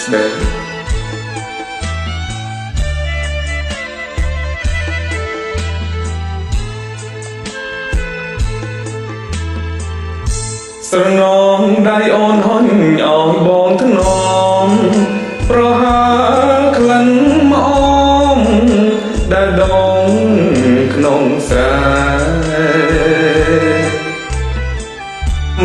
ស្ដីស្រណងដៃអូនហុញឲ្យបងថ្នមប្រហើក្លិនមកអមដែលដងក្នុងស្រែ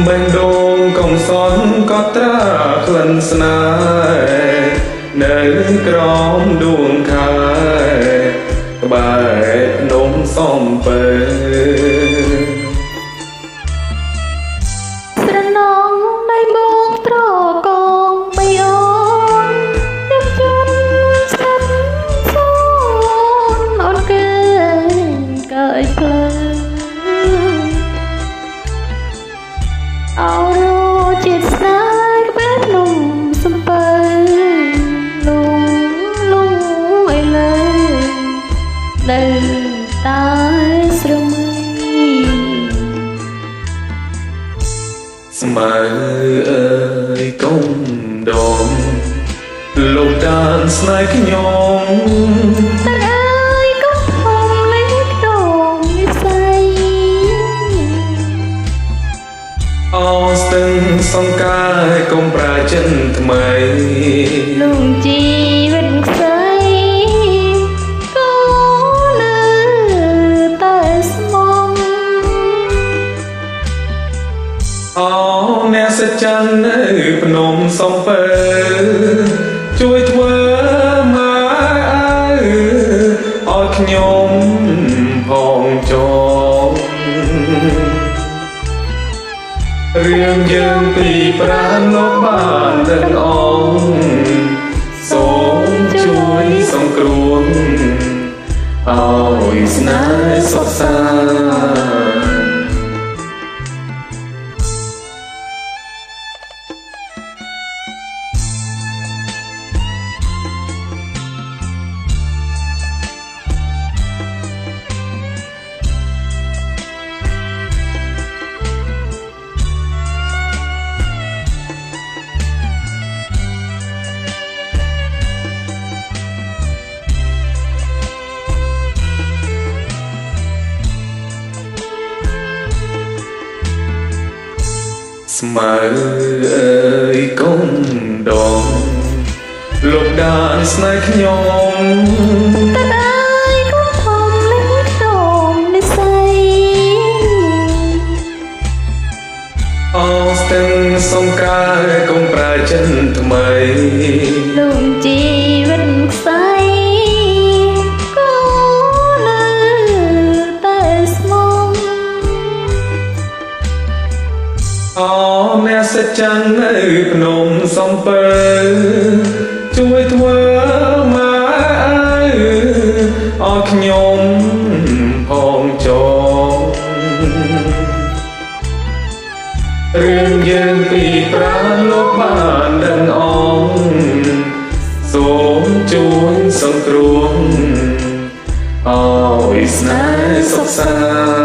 បេះដូងកំសត់ក៏ត្រាក្លិនស្នេហ៍នៅក្រោមដួងខែក្បែរភ្នំសំពើអោជាតិស្នេហ៍បែបនំសំពើលងអីលើនៅតែស្រមៃស្មៅអើយកុំដងលោកដានស្នេហ៍ខ្ញុំតាអើយកុំហំលេងដងនិស័យអោស្ទឹងសង្កាយកុំប្រាចិនថ្មីលងជីវិតខ្សែក៏នៅតែស្មងអោអ្នកសច្ចានៅភ្នំសំពើជួយធ្វើមកឲ្យខ្ញុំផងចងរឿងយើងពីប្រាណលោកបានដឹងអងសូមជួយសង្គ្រោះឲ្យស្នេហ៍សុខសាន្តស្មៅអើយកុំដងលោកដានស្នេហ៍ខ្ញុំតាអើយកុំហំលេងដងនិស័យអោស្ទឹងសង្កាយកុំប្រាចិនថ្មីលងជីវិតខ្សែក៏នៅតែស្មងអោអ្នកសច្ចានៅភ្នំសំពើជួយធ្វើមកឲ្យខ្ញុំផងចងរឿងយើងពីប្រាណលោកបានដឹងអងសូមជួយសង្គ្រោះឲ្យស្នេហ៍សុខសាន្ត